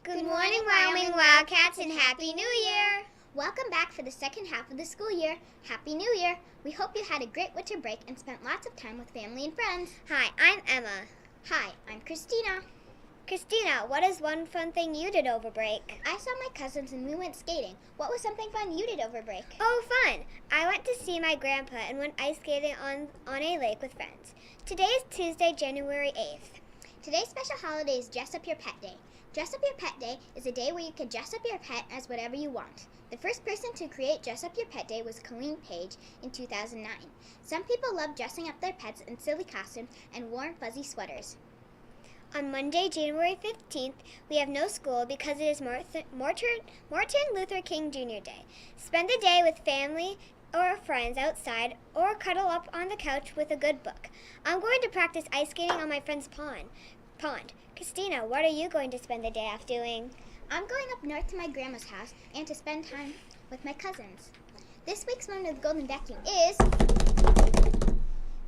Good morning, Wyoming Wildcats, and Happy New Year! Welcome back for the second half of the school year. Happy New Year! We hope you had a great winter break and spent lots of time with family and friends. Hi, I'm Emma. Hi, I'm Christina. Christina, what is one fun thing you did over break? I saw my cousins and we went skating. What was something fun you did over break? Oh, fun! I went to see my grandpa and went ice skating on a lake with friends. Today is Tuesday, January 8th. Today's special holiday is Dress Up Your Pet Day. Dress Up Your Pet Day is a day where you can dress up your pet as whatever you want. The first person to create Dress Up Your Pet Day was Colleen Paige in 2009. Some people love dressing up their pets in silly costumes and warm fuzzy sweaters. On Monday, January 15th, we have no school because it is Martin Luther King Jr. Day. Spend the day with family or friends outside or cuddle up on the couch with a good book. I'm going to practice ice skating on my friend's pond. Christina, what are you going to spend the day off doing? I'm going up north to my grandma's house and to spend time with my cousins. This week's moment of the Golden Vacuum is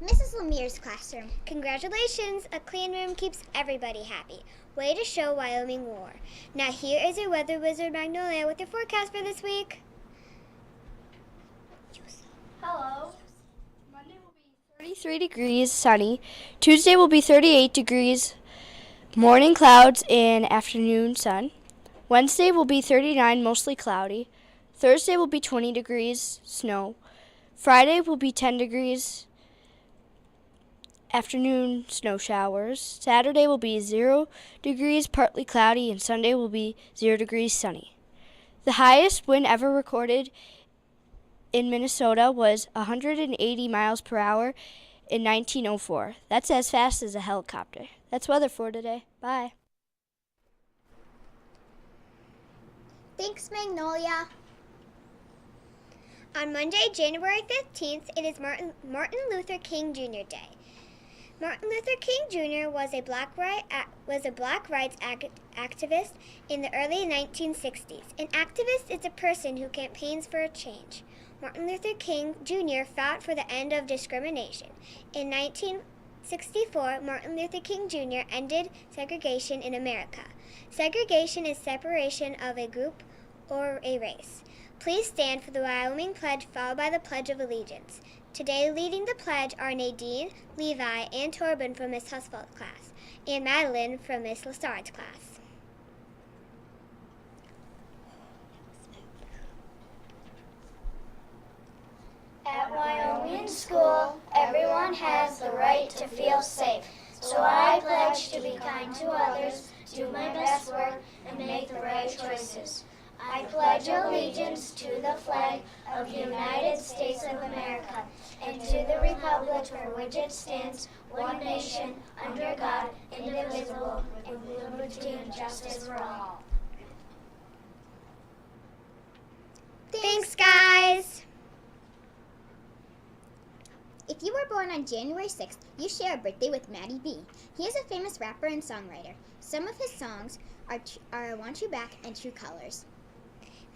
Mrs. LeMire's classroom. Congratulations! A clean room keeps everybody happy. Way to show Wyoming lore. Now here is your weather wizard Magnolia with your forecast for this week. Hello. Monday will be 33 degrees, sunny. Tuesday will be 38 degrees, morning clouds and afternoon sun. Wednesday will be 39, mostly cloudy. Thursday will be 20 degrees, snow. Friday will be 10 degrees, afternoon snow showers. Saturday will be 0 degrees, partly cloudy, and Sunday will be 0 degrees, sunny. The highest wind ever recorded in Minnesota was 180 miles per hour in 1904. That's as fast as a helicopter. That's weather for today. Bye. Thanks, Magnolia. On Monday, January 15th, it is Martin Luther King Jr. Day. Martin Luther King Jr. was a black rights activist in the early 1960s. An activist is a person who campaigns for a change. Martin Luther King Jr. fought for the end of discrimination. In 1964, Martin Luther King Jr. ended segregation in America. Segregation is separation of a group or a race. Please stand for the Wyoming Pledge followed by the Pledge of Allegiance. Today leading the pledge are Nadine, Levi, and Torben from Miss Husfeld's class, and Madeline from Miss Lassard's class. At Wyoming School, everyone has the right to feel safe. So I pledge to be kind to others, do my best work, and make the right choices. I pledge allegiance to the flag of the United States of America and to the republic for which it stands, one nation, under God, indivisible, with liberty and justice for all. Thanks, guys! If you were born on January 6th, you share a birthday with Matty B. He is a famous rapper and songwriter. Some of his songs are I Want You Back and True Colors.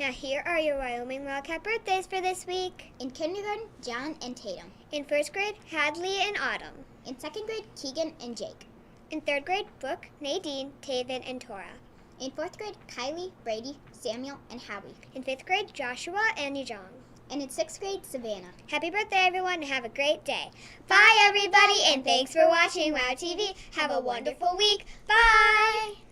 Now here are your Wyoming Wildcat birthdays for this week. In kindergarten, John and Tatum. In first grade, Hadley and Autumn. In second grade, Keegan and Jake. In third grade, Brooke, Nadine, Taven, and Tora. In fourth grade, Kylie, Brady, Samuel, and Howie. In fifth grade, Joshua and Yujong. And in sixth grade, Savannah. Happy birthday, everyone, and have a great day. Bye, everybody, and thanks for watching WOW TV. Have a wonderful week. Bye!